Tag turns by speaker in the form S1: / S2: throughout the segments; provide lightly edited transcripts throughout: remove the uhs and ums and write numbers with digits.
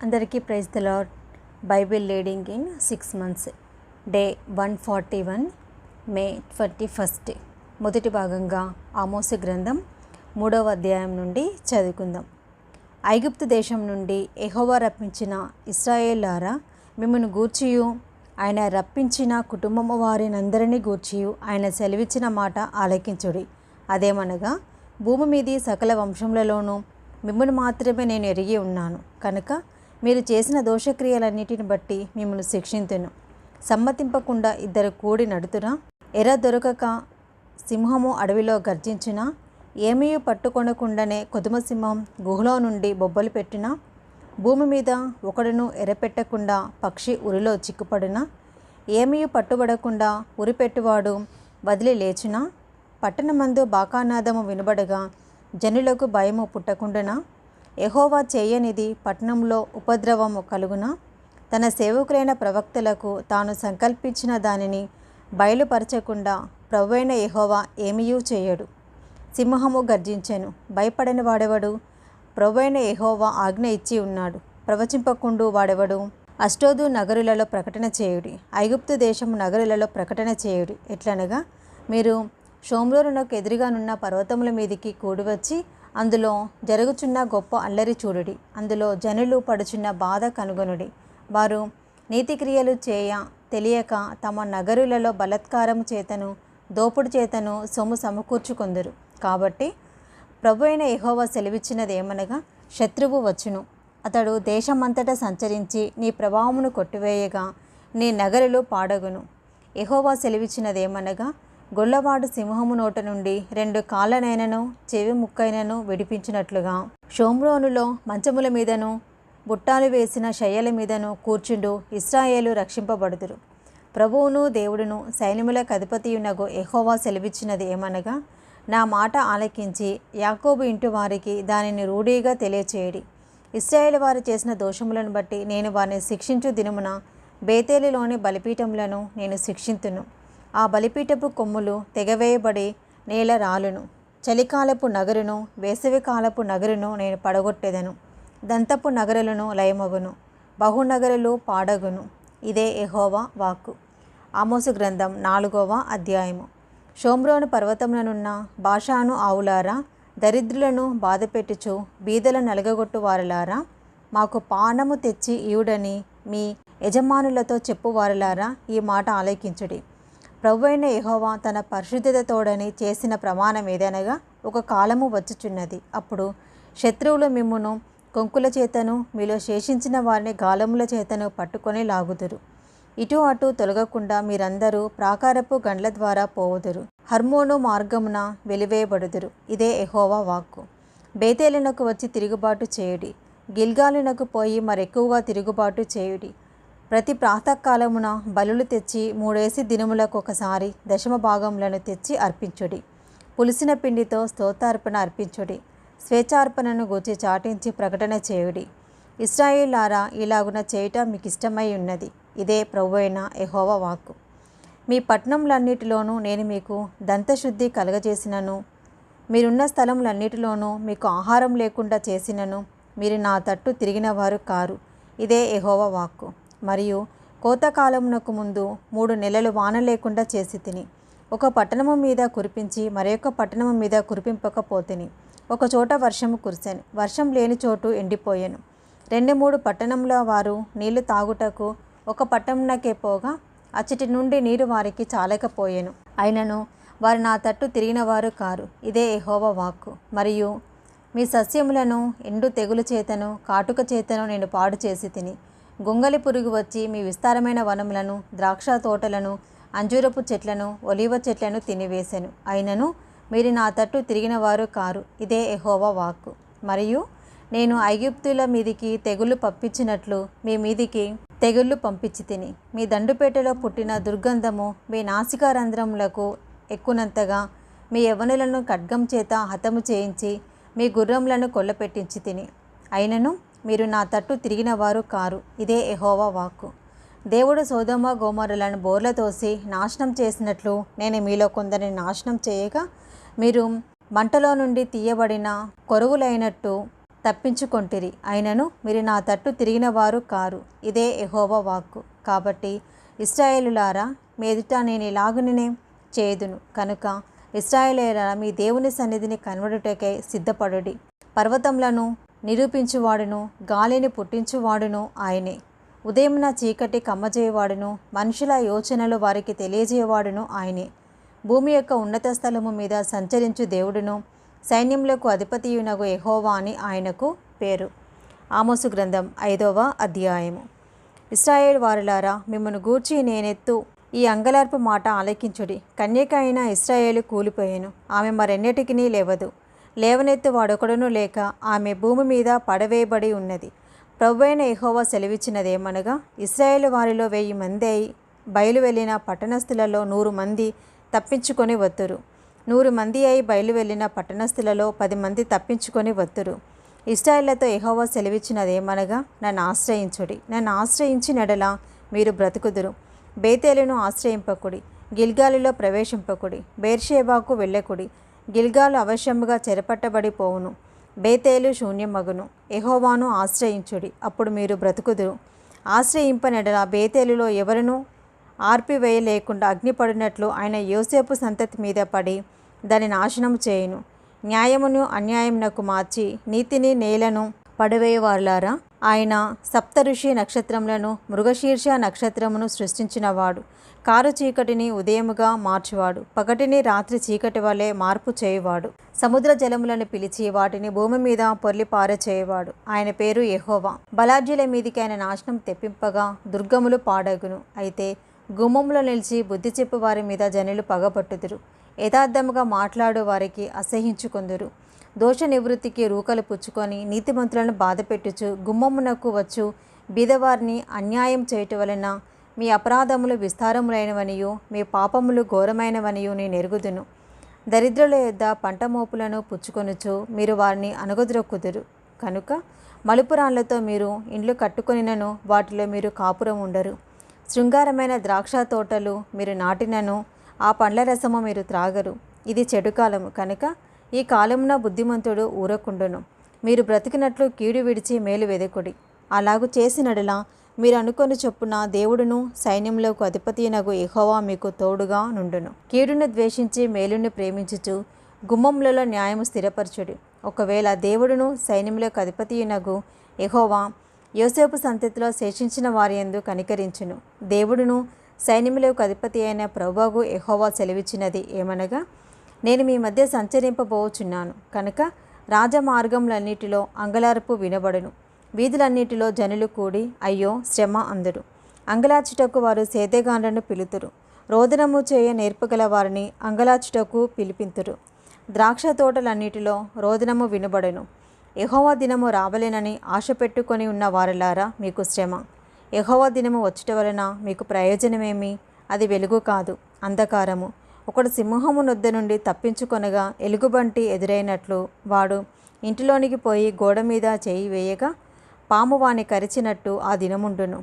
S1: అందరికీ praise the Lord. Bible reading in 6 months, day 141, May 21. మొదటి భాగంగా ఆమోసు గ్రంథం 3వ అధ్యాయం నుండి చదువుకుందాం. ఐగుప్తు దేశం నుండి యెహోవా రప్పించిన ఇశ్రాయేలులారా, మిమ్మును గూర్చియు ఆయన రప్పించిన కుటుంబము వారినందరినీ గూర్చియు ఆయన సెలవిచ్చిన మాట ఆలకించుడి. అదేమనగా, భూమి మీది సకల వంశములలోనూ మిమ్మును మాత్రమే నేను ఎరిగి ఉన్నాను కనుక మీరు చేసిన దోషక్రియలన్నిటిని బట్టి మిమ్మల్ని శిక్షింతును. సమ్మతింపకుండా ఇద్దరు కూడి నడుతురా? ఎర దొరకక సింహము అడవిలో గర్జించునా? ఏమీ పట్టుకొనకుండానే కొదుమ సింహం గుహలో నుండి బొబ్బలు పెట్టినా? భూమి మీద ఒకడును ఎరపెట్టకుండా పక్షి ఉరిలో చిక్కుపడునా? ఏమీ పట్టుబడకుండా ఉరిపెట్టువాడు వదిలి లేచునా? పట్టణమందు బాకానాదము వినబడగా జనులకు భయము పుట్టకుండానా? యెహోవా చేయనిది పట్టణంలో ఉపద్రవము కలుగునా? తన సేవకులైన ప్రవక్తలకు తాను సంకల్పించిన దానిని బయలుపరచకుండా ప్రభువైన యెహోవా ఏమీయూ చేయడు. సింహము గర్జించెను, భయపడని వాడెవడు? ప్రభువైన యెహోవా ఆజ్ఞ ఇచ్చి ఉన్నాడు, ప్రవచింపకుండు వాడెవడు? అష్టోదు నగరులలో ప్రకటన చేయుడి, ఐగుప్తు దేశము నగరులలో ప్రకటన చేయుడి. ఎట్లనగా, మీరు షోమ్రోనునకు ఎదురుగానున్న పర్వతముల మీదికి కూడివచ్చి అందులో జరుగుచున్న గొప్ప అల్లరి చూడుడి. అందులో జనులు పడుచున్న బాధ కనుగొనుడి. వారు నీతిక్రియలు తెలియక తమ నగరులలో బలత్కారము చేతను దోపుడు చేతను సొమ్ము సమకూర్చుకొందురు. కాబట్టి ప్రభువైన యెహోవా సెలవిచ్చినది ఏమనగా, శత్రువు వచ్చును, అతడు దేశమంతటా సంచరించి నీ ప్రభావమును కొట్టివేయగా నీ నగరులు పాడగును. యెహోవా సెలవిచ్చినదేమనగా, గొల్లవాడు సింహము నోట నుండి 2 కాళ్ళనైనను చెవి ముక్కైనను విడిపించినట్లుగా షోమ్రోనులో మంచముల మీదను బుట్టాలు వేసిన శయ్యల మీదను కూర్చుండు ఇశ్రాయేలు రక్షింపబడుదురు. ప్రభువును దేవుడును సైన్యములకు అధిపతియునగు యెహోవా సెలవిచ్చినది ఏమనగా, నా మాట ఆలకించి యాకోబు ఇంటి వారికి దానిని రూఢీగా తెలియచేయడి. ఇశ్రాయేలు వారు చేసిన దోషములను బట్టి నేను వారిని శిక్షించు దినమున బేతేలులోని బలిపీఠములను నేను శిక్షింతును. ఆ బలిపీఠపు కొమ్ములు తెగవేయబడి నేల రాలును. చలికాలపు నగరును వేసవికాలపు నగరును నేను పడగొట్టెదను. దంతపు నగరులను లయమగును, బహునగరులు పాడగును. ఇదే యెహోవా వాక్కు. ఆమోసు గ్రంథం 4వ అధ్యాయము. షోమ్రోను పర్వతములనున్న బాషాను ఆవులారా, దరిద్రులను బాధపెట్టుచు బీదల నలగగొట్టు వారులారా, మాకు పానము తెచ్చి ఇయుడని మీ యజమానులతో చెప్పువారులారా, ఈ మాట ఆలకించుడి. ప్రభువైన యెహోవా తన పరిశుద్ధతతోడని చేసిన ప్రమాణం ఏదనగా, ఒక కాలము వచ్చుచున్నది, అప్పుడు శత్రువులు మిమ్మును కొంకుల చేతను మీలో శేషించిన వారిని గాలముల చేతను పట్టుకొని లాగుదురు. ఇటు అటు తొలగకుండా మీరందరూ ప్రాకారపు గండ్ల ద్వారా పోవుదురు. హర్మోను మార్గమున వెలివేయబడుదురు. ఇదే యెహోవా వాక్కు. బేతేలునకు వచ్చి తిరుగుబాటు చేయుడి, గిల్గాలునకు పోయి మరెక్కువగా తిరుగుబాటు చేయుడి. ప్రతి ప్రాతకాలమున బలులు తెచ్చి 3 దినములకు ఒకసారి 10వ భాగములను తెచ్చి అర్పించుడి. పులిసిన పిండితో స్తోత్రార్పణ అర్పించుడి. స్వేచ్ఛార్పణను గూర్చి చాటించి ప్రకటన చేయుడి. ఇశ్రాయేలులారా, ఇలాగున చేయుట మీకు ఇష్టమై ఉన్నది. ఇదే ప్రభువైన యెహోవా వాక్కు. మీ పట్టణములన్నిటిలోనూ నేను మీకు దంతశుద్ధి కలగజేసినను, మీరున్న స్థలములన్నిటిలోనూ మీకు ఆహారం లేకుండా చేసినను, మీరు నా తట్టు తిరిగిన వారు కారు. ఇదే యెహోవా వాక్కు. మరియు కోతకాలమునకు ముందు 3 నెలలు వాన లేకుండా చేసి తిని, ఒక పట్టణము మీద కురిపించి మరొక పట్టణము మీద కురిపింపకపోతిని. ఒక చోట వర్షము కురిసెను, వర్షం లేని చోటు ఎండిపోయెను. 2-3 పట్టణముల వారు నీళ్లు తాగుటకు ఒక పట్టణమునకే పోగా అచ్చటి నుండి నీరు వారికి చాలకపోయెను. అయినను వారు నా తట్టు తిరిగిన వారు కారు. ఇదే యెహోవా వాక్కు. మరియు మీ సస్యములను ఎండు తెగులు చేతను కాటుక చేతను నేను పాడు చేసి తిని, గొంగలి పురుగు వచ్చి మీ విస్తారమైన వనములను ద్రాక్ష తోటలను అంజూరపు చెట్లను ఒలీవ చెట్లను తినివేశెను. అయినను మీరు నా తట్టు తిరిగిన వారు కారు. ఇదే యెహోవా వాక్కు. మరియు నేను ఐగుప్తుల మీదికి తెగుళ్ళు పంపించినట్లు మీ మీదికి తెగుళ్ళు పంపించి తిని, మీ దండుపేటలో పుట్టిన దుర్గంధము మీ నాసికారంధ్రములకు ఎక్కునంతగా మీ యవ్వనులను ఖడ్గం చేత హతము చేయించి మీ గుర్రములను కొల్లపెట్టించి తిని, అయినను మీరు నా తట్టు తిరిగిన వారు కారు. ఇదే యెహోవా వాక్కు. దేవుడు సొదొమ గొమొర్రాలను బోర్ల తోసి నాశనం చేసినట్లు నేను మీలో కొందరిని నాశనం చేయగా, మీరు మంటలో నుండి తీయబడిన కొరువులైనట్టు తప్పించుకొంటిరి, అయినను మీరు నా తట్టు తిరిగిన వారు కారు. ఇదే యెహోవా వాక్కు. కాబట్టి ఇశ్రాయేలులారా, మీ ఎదుట నేను ఇలాగుననే చేయుదును కనుక ఇశ్రాయేలీయులారా, మీ దేవుని సన్నిధిని కనబడుటకై సిద్ధపడుడి. పర్వతములను నిరూపించువాడును, గాలిని పుట్టించువాడును ఆయనే. ఉదయమున చీకటి కమ్మజేయవాడును, మనుషుల యోచనలు వారికి తెలియజేయవాడును ఆయనే. భూమి యొక్క ఉన్నత స్థలము మీద సంచరించు దేవుడును, సైన్యములకు అధిపతియునగు యెహోవా అని ఆయనకు పేరు. ఆమోసు గ్రంథం 5వ అధ్యాయము. ఇశ్రాయేలు వారులారా, మిమ్మను గూర్చి నేనెత్తు ఈ అంగలార్పు మాట ఆలకించుడి. కన్యక అయిన ఇశ్రాయేలు కూలిపోయెను, ఆమె మరెన్నటికినీ లేవదు. లేవనెత్తు వాడొకడును లేక ఆమె భూమి మీద పడవేయబడి ఉన్నది. ప్రభువైన యెహోవా సెలవిచ్చినదేమనగా, ఇశ్రాయేలు వారిలో 1000 మంది అయి బయలు వెళ్ళిన పట్టణస్థులలో 100 మంది తప్పించుకొని వత్తురు. 100 మంది అయి బయలు వెళ్ళిన పట్టణస్థులలో 10 మంది తప్పించుకొని వత్తురు. ఇశ్రాయేలుతో యెహోవా సెలవిచ్చినదేమనగా, నన్ను ఆశ్రయించుడి. నన్ను ఆశ్రయించినడలా మీరు బ్రతుకుదురు. బేతేలును ఆశ్రయింపకుడి, గిల్గాలులో ప్రవేశింపకుడి, బేర్షేబాకు వెళ్ళకుడి. గిల్గాలు అవశ్యముగా చెరపట్టబడిపోవును, బేతేలు శూన్యమగును. యెహోవాను ఆశ్రయించుడి, అప్పుడు మీరు బ్రతుకుదురు. ఆశ్రయింపనెడల బేతేలులో ఎవరునూ ఆర్పివేయలేకుండా అగ్నిపడినట్లు ఆయన యోసేపు సంతతి మీద పడి దాని నాశనము చేయును. న్యాయమును అన్యాయమునకు మార్చి నీతిని నేలను పడవేయవారులారా, ఆయన సప్తఋషి నక్షత్రములను మృగశీర్ష నక్షత్రమును సృష్టించినవాడు. కారు చీకటిని ఉదయముగా మార్చువాడు, పగటిని రాత్రి చీకటి వలె మార్పు చేయువాడు. సముద్ర జలములను పిలిచి వాటిని భూమి మీద పొర్లిపారచేయువాడు. ఆయన పేరు యెహోవా. బలాఢ్యుల మీదికి ఆయన నాశనం తెప్పింపగా దుర్గములు పాడగును. అయితే గుమ్మంలో నిలిచి బుద్ధి చెప్పు వారి మీద జనులు పగపట్టుదురు. యథార్థముగా మాట్లాడు వారికి అసహించుకొందురు. దోష నివృత్తికి రూకలు పుచ్చుకొని నీతిమంతులను బాధపెట్టుచు గుమ్మమునకు వచ్చు బీదవారిని అన్యాయం చేయటం వలన మీ అపరాధములు విస్తారములైనవనియు మీ పాపములు ఘోరమైనవనియు నేను ఎరుగుదును. దరిద్రుల యొద్ద పంట మోపులను పుచ్చుకొనుచు మీరు వారిని అణగద్రొక్కుదురు. కనుక మలుపురాళ్లతో మీరు ఇండ్లు కట్టుకొనినను వాటిలో మీరు కాపురం ఉండరు. శృంగారమైన ద్రాక్ష తోటలు మీరు నాటినను ఆ పండ్ల రసము మీరు త్రాగరు. ఇది చెడు కాలము కనుక ఈ కాలమున బుద్ధిమంతుడు ఊరకుండును. మీరు బ్రతికినట్లు కీడు విడిచి మేలు వెదకుడి. అలాగు చేసినడలా మీరు అనుకొని చొప్పున దేవుడును సైన్యములకు అధిపతియనగు యెహోవా మీకు తోడుగా నుండును. కీడును ద్వేషించి మేలుని ప్రేమించుచు గుమ్మములలో న్యాయము స్థిరపరచుడి. ఒకవేళ దేవుడును సైన్యములకు అధిపతియనగు యెహోవా యోసేపు సంతతిలో శేషించిన వారి యందు కనికరించును. దేవుడును సైన్యములకు అధిపతి అయిన ప్రభువు యెహోవా సెలవిచ్చినది ఏమనగా, నేను మీ మధ్య సంచరింపబోచున్నాను కనుక రాజమార్గములన్నిటిలో అంగలార్పు వినబడును. వీధులన్నిటిలో జనులు కూడి అయ్యో శ్రమ అందురు. అంగలార్చుటకు వారు సేదెగాండ్లను పిలుతురు. రోదనము చేయ నేర్పగల వారిని అంగలార్చుటకు పిలిపింతురు. ద్రాక్ష తోటలన్నిటిలో రోదనము వినబడును. యెహోవా దినము రావలెనని ఆశ పెట్టుకొని ఉన్న వారలారా, మీకు శ్రమ. యెహోవా దినము వచ్చుట వలన మీకు ప్రయోజనమేమి? అది వెలుగు కాదు, అంధకారము. ఒకడు సింహము నొద్ద నుండి తప్పించుకొనగా ఎలుగుబంటి ఎదురైనట్లు వాడు ఇంటిలోనికి పోయి గోడ మీద చేయి వేయగా పాము వాని కరిచినట్టు ఆ దినముండును.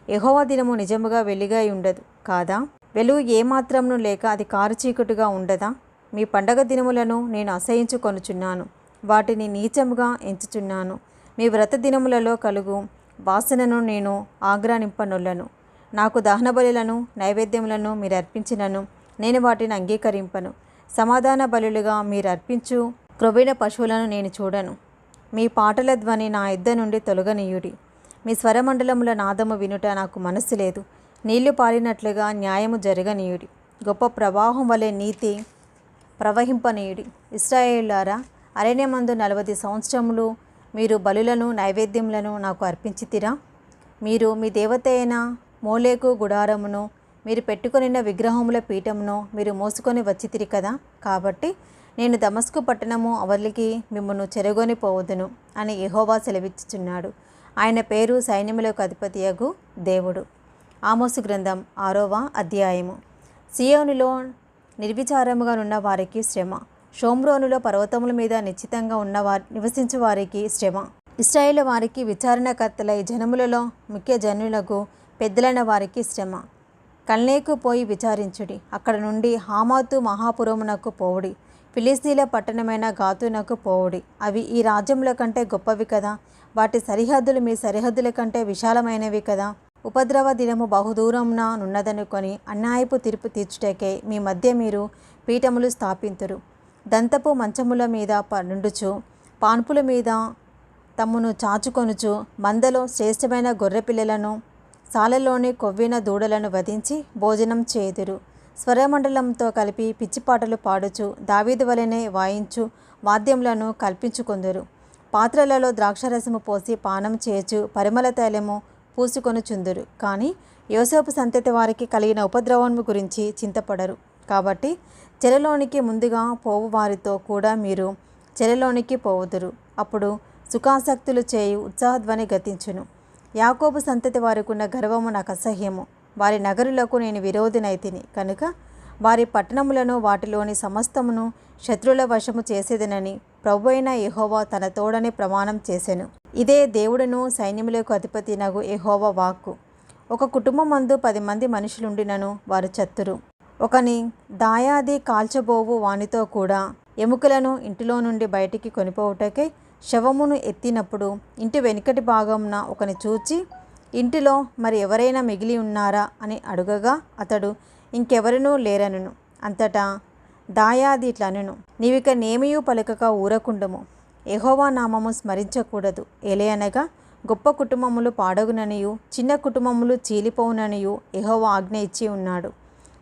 S1: యెహోవా దినము నిజముగా వెలుగై ఉండదు కాదా? వెలుగు ఏమాత్రమును లేక అది కారుచీకటుగా ఉండదా? మీ పండగ దినములను నేను అసహించుకొనుచున్నాను, వాటిని నీచముగా ఎంచుచున్నాను. మీ వ్రత దినములలో కలుగు వాసనను నేను ఆగ్రానింపనొల్లను. నాకు దహనబలులను నైవేద్యములను మీరు అర్పించినను నేను వాటిని అంగీకరింపను. సమాధాన బలులుగా మీరు అర్పించు క్రొవ్విన పశువులను నేను చూడను. మీ పాటల ధ్వని నా యుద్ధ నుండి తొలగనీయుడి. మీ స్వరమండలముల నాదము వినుట నాకు మనస్సు లేదు. నీళ్లు పారినట్లుగా న్యాయము జరగనీయుడి. గొప్ప ప్రవాహం వలె నీతి ప్రవహింపనీయుడి. ఇశ్రాయేలులారా, అరణ్యమందు 40 సంవత్సరములు మీరు బలులను నైవేద్యములను నాకు అర్పించితిరా? మీరు మీ దేవత అయిన మోలేకు గుడారమును మీరు పెట్టుకొనిన విగ్రహముల పీఠమును మీరు మోసుకొని వచ్చితిరి కదా. కాబట్టి నేను దమస్కు పట్టణము అవలికి మిమ్మను చెరగొని పోవదును అని యెహోవా సెలవిచ్చుచున్నాడు. ఆయన పేరు సైన్యములకు అధిపతియగు దేవుడు. ఆమోసు గ్రంథం 6వ అధ్యాయము. సియోనులో నిర్విచారముగా నున్న వారికి శ్రమ. షోమ్రోనులో పర్వతముల మీద నిశ్చితంగా నివసించు వారికి శ్రమ. ఇశ్రాయేలు వారికి విచారణకర్తలై జనములలో ముఖ్య జనులకు పెద్దలైన వారికి శ్రమ. కల్నేకు పోయి విచారించుడి. అక్కడ నుండి హామాతు మహాపురమునకు పోవుడి. ఫిలిస్తీన్ల పట్టణమైన గాతునకు పోవుడి. అవి ఈ రాజ్యముల కంటే గొప్పవి కదా. వాటి సరిహద్దులు మీ సరిహద్దుల కంటే విశాలమైనవి కదా. ఉపద్రవ దినము బహుదూరమున నున్నదనుకొని అన్యాయపు తీర్పు తీర్చుటకే మీ మధ్య మీరు పీఠములు స్థాపింతురు. దంతపు మంచముల మీద నుండుచు పాన్పుల మీద తమ్మును చాచుకొనుచు మందలో శ్రేష్టమైన గొర్రెపిల్లలను సాలలోని కొవ్విన దూడలను వధించి భోజనం చేదురు. స్వరమండలంతో కలిపి పిచ్చిపాటలు పాడుచు దావీదు వలెనే వాయించు వాద్యములను కల్పించుకొందురు. పాత్రలలో ద్రాక్షరసము పోసి పానం చేచు పరిమళ తైలము పూసుకొనుచుందురు. కానీ యోసేపు సంతతి వారికి కలిగిన ఉపద్రవము గురించి చింతపడరు. కాబట్టి చెరలోనికి ముందుగా పోవు వారితో కూడా మీరు చెరలోనికి పోవుదురు. అప్పుడు సుఖాసక్తులు చేయు ఉత్సాహధ్వని గతించును. యాకోబు సంతతి వారికున్న గర్వము నాకు అసహ్యము. వారి నగరులకు నేను విరోధినైతిని కనుక వారి పట్టణములను వాటిలోని సమస్తమును శత్రుల వశము చేసేదనని ప్రభువైన యెహోవా తన తోడని ప్రమాణం చేసెను. ఇదే దేవుడును సైన్యములకు అధిపతి నగు యెహోవా వాక్కు. ఒక కుటుంబమందు 10 మంది మనుషులుండినను వారు చత్తురు. ఒకని దాయాది కాల్చబోవు వానితో కూడా ఎముకలను ఇంటిలో నుండి బయటికి కొనిపోవుటకై శవమును ఎత్తినప్పుడు ఇంటి వెనుకటి భాగమున ఒకని చూచి ఇంటిలో మరి ఎవరైనా మిగిలి ఉన్నారా అని అడుగగా అతడు ఇంకెవరనూ లేరనును. అంతటా దాయాది ఇట్లనెను, నీవిక నేమియూ పలుకక ఊరకుండుము. యెహోవా నామము స్మరించకూడదు. ఏలయనగా గొప్ప కుటుంబములు పాడగుననియు చిన్న కుటుంబములు చీలిపోవుననియు యెహోవా ఆజ్ఞ ఇచ్చి ఉన్నాడు.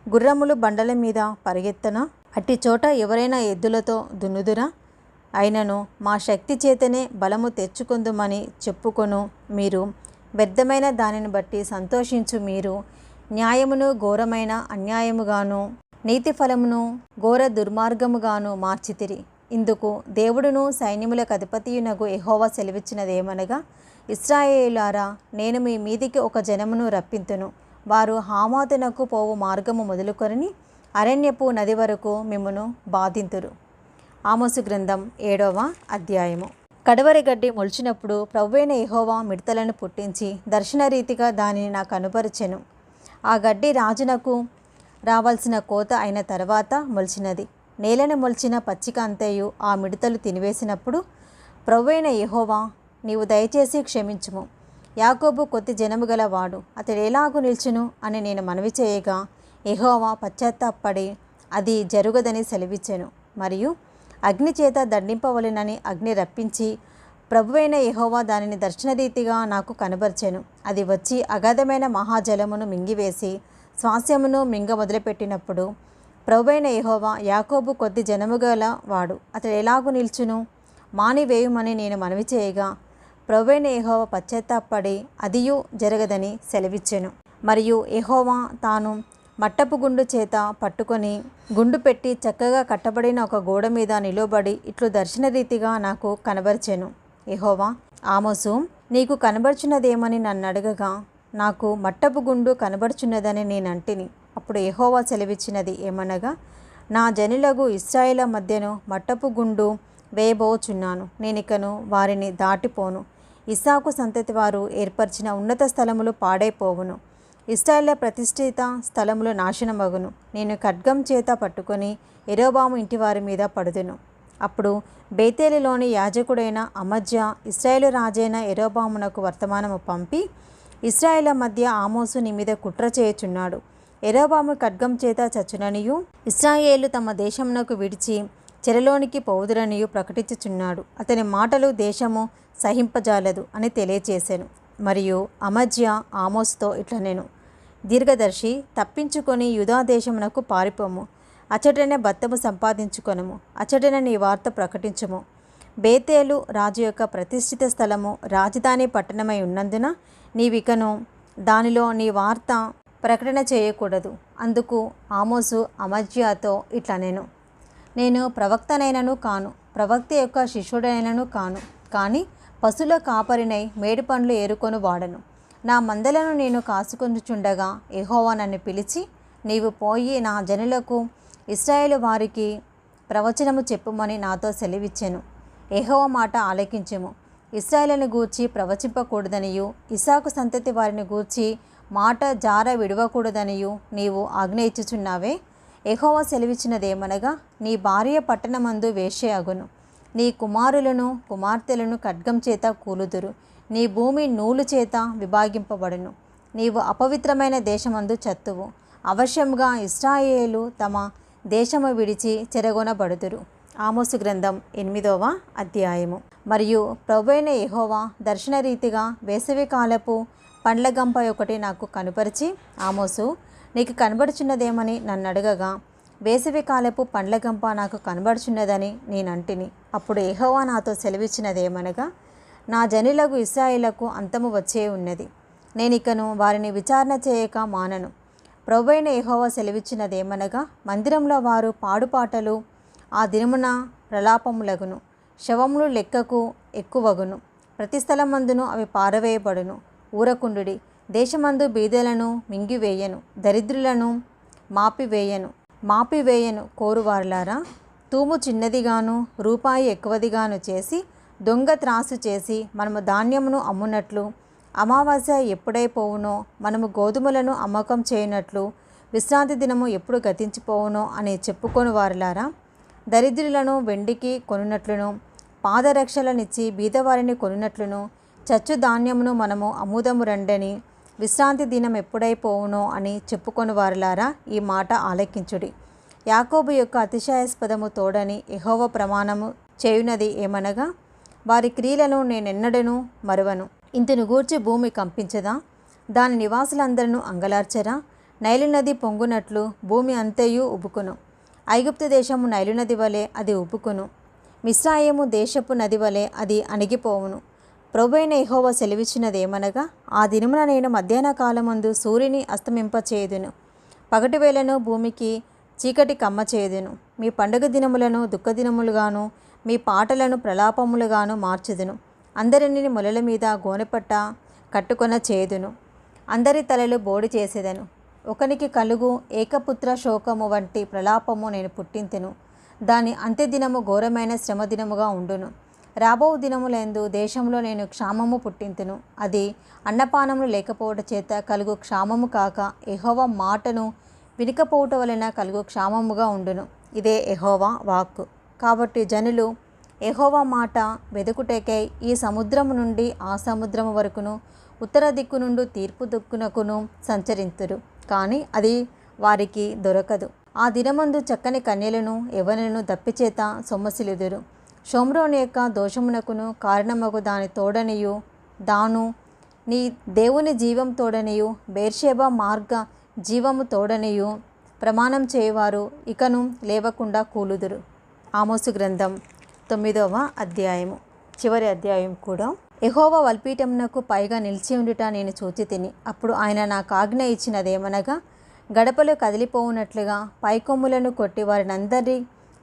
S1: గుర్రములు బండల మీద పరిగెత్తన అట్టి చోట ఎవరైనా ఎద్దులతో దున్నుదురా? అయినను మా శక్తి చేతనే బలము తెచ్చుకుందుమని చెప్పుకొను మీరు వ్యర్థమైన దానిని బట్టి సంతోషించు. మీరు న్యాయమును ఘోరమైన అన్యాయముగాను నీతి ఫలమును ఘోర దుర్మార్గముగాను మార్చితిరి. ఇందుకు దేవుడును సైన్యములకు అధిపతియునగు యెహోవా సెలవిచ్చినదేమనగా, ఇశ్రాయేలులారా, నేను మీ మీదికి ఒక జనమును రప్పింతును. వారు హామాతునకు పోవు మార్గము మొదలుకొని అరణ్యపు నది వరకు మిమ్మును బాధింతురు. ఆమోసు గ్రంథం 7వ అధ్యాయము. కడవరి గడ్డి మొలిచినప్పుడు ప్రభువైన యెహోవా మిడతలను పుట్టించి దర్శనరీతిగా దానిని నాకు కనుపరిచెను. ఆ గడ్డి రాజునకు రావాల్సిన కోత అయిన తర్వాత మొలిచినది. నేలను మొలిచిన పచ్చిక అంతయు ఆ మిడతలు తినివేసినప్పుడు ప్రభువైన యెహోవా, నీవు దయచేసి క్షమించుము. యాకోబు కొద్ది జనము గలవాడు, అతడు ఎలాగూ నిల్చును అని నేను మనవి చేయగా యెహోవా పశ్చాత్తాపడి అది జరుగదని సెలవిచ్చెను. మరియు అగ్ని చేత దండింపవలెనని అగ్ని రప్పించి ప్రభువైన యెహోవా దానిని దర్శనరీతిగా నాకు కనబర్చెను. అది వచ్చి అగాధమైన మహాజలమును మింగివేసి స్వాస్యమును మింగ మొదలుపెట్టినప్పుడు ప్రభువైన యెహోవా, యాకోబు కొద్ది జనము గల వాడు, అతడు ఎలాగూ నిల్చును మానివేయుమని నేను మనవి చేయగా ప్రభువైన యెహోవా పశ్చాత్తాపడి అదియు జరగదని సెలవిచ్చెను. మరియు యెహోవా తాను మట్టపు గుండు చేత పట్టుకొని గుండు పెట్టి చక్కగా కట్టబడిన ఒక గోడ మీద నిలబడి ఇట్లు దర్శనరీతిగా నాకు కనబర్చెను. యెహోవా, ఆమోసు, నీకు కనబర్చున్నదేమని నన్ను అడగగా నాకు మట్టపు గుండు కనబడుచున్నదని నేనంటిని. అప్పుడు యెహోవా సెలవిచ్చినది ఏమనగా, నా జనులగు ఇశ్రాయేల మధ్యను మట్టపు గుండు వేయబోచున్నాను. నేనికను వారిని దాటిపోను. ఇస్సాకు సంతతి వారు ఏర్పరిచిన ఉన్నత స్థలములు పాడైపోవును. ఇశ్రాయేలు ప్రతిష్ఠిత స్థలములు నాశనమగును. నేను ఖడ్గం చేత పట్టుకొని యెరోబాము ఇంటివారి మీద పడుదును. అప్పుడు బేతేలులోని యాజకుడైన అమజ్యా ఇశ్రాయేలు రాజైన యెరోబామునకు వర్తమానము పంపి, ఇశ్రాయేలు మధ్య ఆమోసు నీ మీద కుట్ర చేయుచున్నాడు. యెరోబాము ఖడ్గం చేత చచ్చుననియు ఇశ్రాయేలు తమ దేశమునకు విడిచి చెరలోనికి పోవుదురనియు ప్రకటించుచున్నాడు. అతని మాటలు దేశము సహింపజాలదు అని తెలియచేశాను. మరియు అమజ్యా ఆమోసుతో ఇట్లనెను, దీర్ఘదర్శి, తప్పించుకొని యూదా దేశమునకు పారిపోము. అచటనే బత్తము సంపాదించుకొనము. అచటనే నీ వార్త ప్రకటించుము. బేతేలు రాజు యొక్క ప్రతిష్ఠిత స్థలము రాజధాని పట్టణమై ఉన్నందున నీవికను దానిలో నీ వార్త ప్రకటన చేయకూడదు. అందుకు ఆమోసు అమజ్యాతో ఇట్లనెను, నేను ప్రవక్తనైనను కాను, ప్రవక్త యొక్క శిష్యుడైనను కాను, కానీ పశుల కాపరినై మేడి పండ్లు ఏరుకొని వాడను. నా మందలను నేను కాసుకొనుచుండగా యెహోవా నన్ను పిలిచి, నీవు పోయి నా జనులకు ఇశ్రాయేలు వారికి ప్రవచనము చెప్పుమని నాతో సెలవిచ్చెను. యెహోవా మాట ఆలకించుము. ఇశ్రాయేలును గూర్చి ప్రవచింపకూడదనియు ఇస్సాకు సంతతి వారిని గూర్చి మాట జార విడవకూడదనియు నీవు ఆజ్ఞ ఇచ్చుచున్నావే. యెహోవా సెలవిచ్చినదేమనగా, నీ భార్య పట్టణమందు వేశ్య అగును, నీ కుమారులను కుమార్తెలను ఖడ్గం చేత కూలుదురు, నీ భూమి నూలు చేత విభాగింపబడును, నీవు అపవిత్రమైన దేశమందు చత్తువు. అవశ్యముగా ఇశ్రాయేలు తమ దేశము విడిచి చెరగొనబడుదురు. ఆమోసు గ్రంథం 8వ అధ్యాయము. మరియు ప్రభువైన యెహోవా దర్శనరీతిగా వేసవికాలపు పండ్ల గంప ఒకటి నాకు కనుపరిచి, ఆమోసు, నీకు కనబడుచున్నదేమని నన్ను అడగగా, వేసవికాలపు పండ్ల గంప నాకు కనబడుచున్నదని నేనంటిని. అప్పుడు యెహోవా నాతో సెలవిచ్చినదేమనగా, నా జనులకు ఇశ్రాయేలుకు అంతము వచ్చే ఉన్నది, నేనికను వారిని విచారణ చేయక మానను. ప్రభువైన యెహోవా సెలవిచ్చినదేమనగా, మందిరంలో వారు పాడుపాటలు ఆ దినమున ప్రలాపములగును, శవములు లెక్కకు ఎక్కువగును, ప్రతి స్థలమందును అవి పారవేయబడును. ఊరకుండుడి, దేశమందు బీదలను మింగివేయను, దరిద్రులను మాపివేయను కోరువారులారా. తూము చిన్నదిగాను రూపాయి ఎక్కువదిగాను చేసి దొంగ త్రాసు చేసి మనము ధాన్యమును అమ్మునట్లు, అమావాస్య ఎప్పుడైపోవునో మనము గోధుమలను అమ్మకం చేయనట్లు, విశ్రాంతి దినము ఎప్పుడు గతించిపోవునో అని చెప్పుకొని వారులారా. దరిద్రులను వెండికి కొనున్నట్లును, పాదరక్షలనిచ్చి బీదవారిని కొనున్నట్లును, చచ్చు ధాన్యమును మనము అమ్ముదము రండని, విశ్రాంతి దినం ఎప్పుడైపోవునో అని చెప్పుకొని వారులారా, ఈ మాట ఆలకించుడి. యాకోబు యొక్క అతిశయాస్పదము తోడని యెహోవా ప్రమాణము చేయునది ఏమనగా, వారి క్రియలను నేనెన్నడను మరువను. ఇంతను గూర్చి భూమి కంపించదా, దాని నివాసులందరూ అంగలార్చరా? నైలు నది పొంగునట్లు భూమి అంతయు ఉబుకును, ఐగుప్తు దేశము నైలు నది వలె అది ఉబుకును, మిస్రాయిము దేశపు నది వలె అది అణిగిపోవును. ప్రభువైన యెహోవా సెలవిచ్చినదేమనగా, ఆ దినమున నేను మధ్యాహ్న కాలమందు సూర్యుని అస్తమింపచేయుదును, పగటి వేళను భూమికి చీకటి కమ్మచేయుదును. మీ పండుగ దినములను దుఃఖదినములుగాను, మీ పాటలను ప్రలాపములుగాను మార్చుదును. అందరినీ మొలల మీద గోనెపట్ట కట్టుకొన చేదును, అందరి తలలు బోడి చేసేదను. ఒకనికి కలుగు ఏకపుత్ర శోకము వంటి ప్రలాపము నేను పుట్టింతును, దాని అంత్యదినము ఘోరమైన శ్రమ దినముగా ఉండును. రాబో దినములందు దేశంలో నేను క్షామము పుట్టింతును, అది అన్నపానములు లేకపోవట చేత కలుగు క్షామము కాక, యెహోవా మాటను వినకపోవట వలన కలుగు క్షామముగా ఉండును. ఇదే యెహోవా వాక్కు. కాబట్టి జనులు యెహోవా మాట వెదుకుటకై ఈ సముద్రము నుండి ఆ సముద్రము వరకును, ఉత్తర దిక్కు నుండి తూర్పు దిక్కునకును సంచరింతురు, కానీ అది వారికి దొరకదు. ఆ దినమందు చక్కని కన్యలను యవ్వనులను దప్పిచేత సొమ్మసిలుదురు. షోమ్రోను యొక్క దోషమునకును కారణమగు దాని తోడనియు, దాను నీ దేవుని జీవం తోడనియు, బేర్షెబా మార్గ జీవము తోడనియు ప్రమాణం చేయువారు ఇకను లేవకుండా కూలుదురు. ఆమోసు గ్రంథం 9వ అధ్యాయము. చివరి అధ్యాయం కూడా. యెహోవా వల్పీఠమునకు పైగా నిలిచి ఉండుట నేను చూచితిని. అప్పుడు ఆయన నాకు ఆజ్ఞ ఇచ్చినదేమనగా, గడపలు కదిలిపోవునట్లుగా పైకొమ్ములను కొట్టి వారినందరి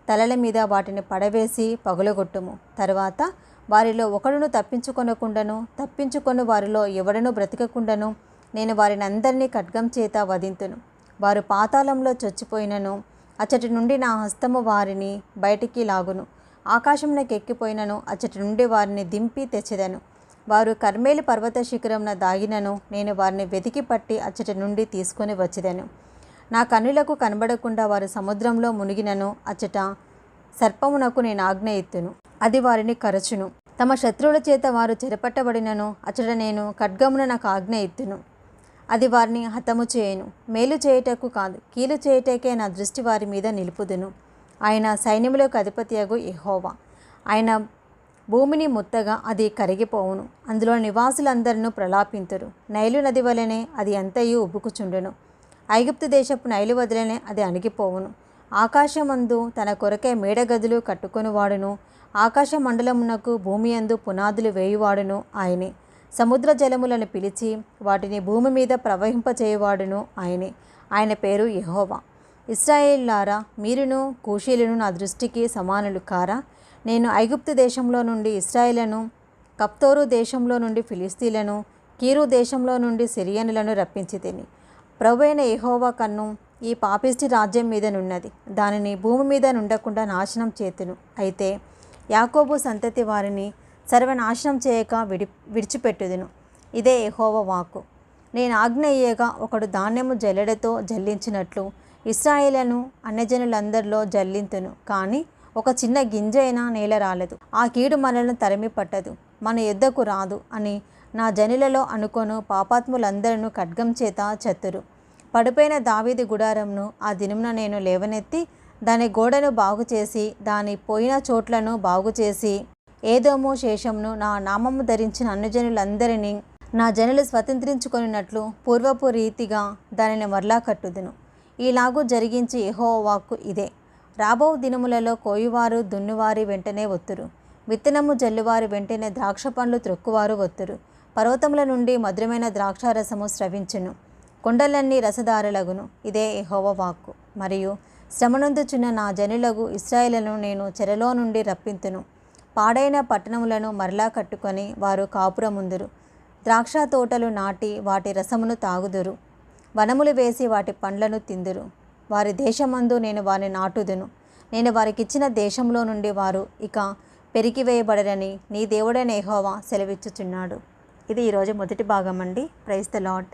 S1: తలల మీద వాటిని పడవేసి పగులగొట్టుము. తరువాత వారిలో ఒకడును తప్పించుకొను వారిలో ఎవడను బ్రతకకుండాను నేను వారినందరినీ ఖడ్గం చేత వధింతును. వారు పాతాళంలో చొచ్చిపోయినను అచ్చటి నుండి నా హస్తము వారిని బయటికి లాగును. ఆకాశమునకు ఎక్కిపోయినను అచ్చటి నుండి వారిని దింపి తెచ్చెదను. వారు కర్మేలు పర్వత శిఖరమున దాగినను నేను వారిని వెతికి పట్టి అచ్చటి నుండి తీసుకొని వచ్చేదను. నా కన్నులకు కనబడకుండా వారు సముద్రంలో మునిగినను అచ్చట సర్పమునకు నేను ఆజ్ఞ ఎత్తును, అది వారిని కరచును. తమ శత్రువుల చేత వారు చెరపట్టబడినను అచ్చట నేను ఖడ్గమున నాకు ఆజ్ఞ ఎత్తును, అది వారిని హతము చేయను. మేలు చేయుటకు కాదు, కీలు చేయుటకే నా దృష్టి వారి మీద నిలుపుదును. ఆయన సైన్యములకు అధిపతియగు యెహోవా. ఆయన భూమిని ముత్తగా అది కరిగిపోవును, అందులో నివాసులందరూ ప్రలాపింతురు. నైలు నది వలనే అది అంతయు ఉబ్బుకుచుండును, ఐగుప్తు దేశపు నైలు వదిలనే అది అణిగిపోవును. ఆకాశమందు తన కొరకే మేడగదులు కట్టుకొనివాడును, ఆకాశ మండలమునకు భూమి యందు పునాదులు వేయువాడును ఆయనే. సముద్ర జలములను పిలిచి వాటిని భూమి మీద ప్రవహింపచేయువాడును ఆయనే. ఆయన పేరు యెహోవా. ఇశ్రాయేలులారా, మీరును కూషీలను నా దృష్టికి సమానులు కారా? నేను ఐగుప్తు దేశంలో నుండి ఇశ్రాయేలును, కప్తోరు దేశంలో నుండి ఫిలిస్తీలను, కీరు దేశంలో నుండి సిరియనులను రప్పించి తిని. ప్రభువైన యెహోవా కన్ను ఈ పాపిష్టి రాజ్యం మీద నున్నది, దానిని భూమి మీద నుండకుండా నాశనం చేతును. అయితే యాకోబు సంతతి వారిని సర్వనాశనం చేయక విడిచిపెట్టుదును. ఇదే యెహోవా వాక్కు. నేను ఆజ్ఞ ఇయ్యగా ఒకడు ధాన్యము జల్లెడతో జల్లించినట్లు ఇశ్రాయేలును అన్యజనులందరిలో జల్లింతును, కానీ ఒక చిన్న గింజ అయినా నేల రాలదు. ఆ కీడు మనలను తరిమి పట్టదు, మన యుద్ధకు రాదు అని నా జనులలో అనుకొను పాపాత్ములందరూ ఖడ్గం చేత చతురు. పడిపోయిన దావీదు గుడారంను ఆ దినమున నేను లేవనెత్తి దాని గోడను బాగుచేసి దాని పోయిన చోట్లను బాగుచేసి ఏదోము శేషంను నా నామము ధరించిన అన్యజనులందరినీ నా జనులు స్వతంత్రించుకొనినట్లు పూర్వపు రీతిగా దానిని మరలా కట్టుదును. ఈలాగూ జరిగించి యెహోవా వాక్కు ఇదే. రాబో దినములలో కోయువారు దున్నువారి వెంటనే వత్తురు, విత్తనము జల్లువారి వెంటనే ద్రాక్ష పండ్లు త్రొక్కువారు వత్తురు. పర్వతముల నుండి మధురమైన ద్రాక్షారసము స్రవించును, కొండలన్నీ రసదారులగును. ఇదే యెహోవా వాక్కు. మరియు శ్రమనొందుచున్న నా జనులగు ఇశ్రాయేలును నేను చెరలో నుండి రప్పింతును. పాడైన పట్టణములను మరలా కట్టుకొని వారు కాపురముందురు. ద్రాక్ష తోటలు నాటి వాటి రసమును తాగుదురు, వనములు వేసి వాటి పండ్లను తిందురు. వారి దేశమందు నేను వారిని నాటుదును. నేను వారికిచ్చిన దేశంలో నుండి వారు ఇక పెరికివేయబడరని నీ దేవుడైన యెహోవా సెలవిచ్చుచున్నాడు. ఇది ఈరోజు మొదటి భాగం అండి. Praise the lord.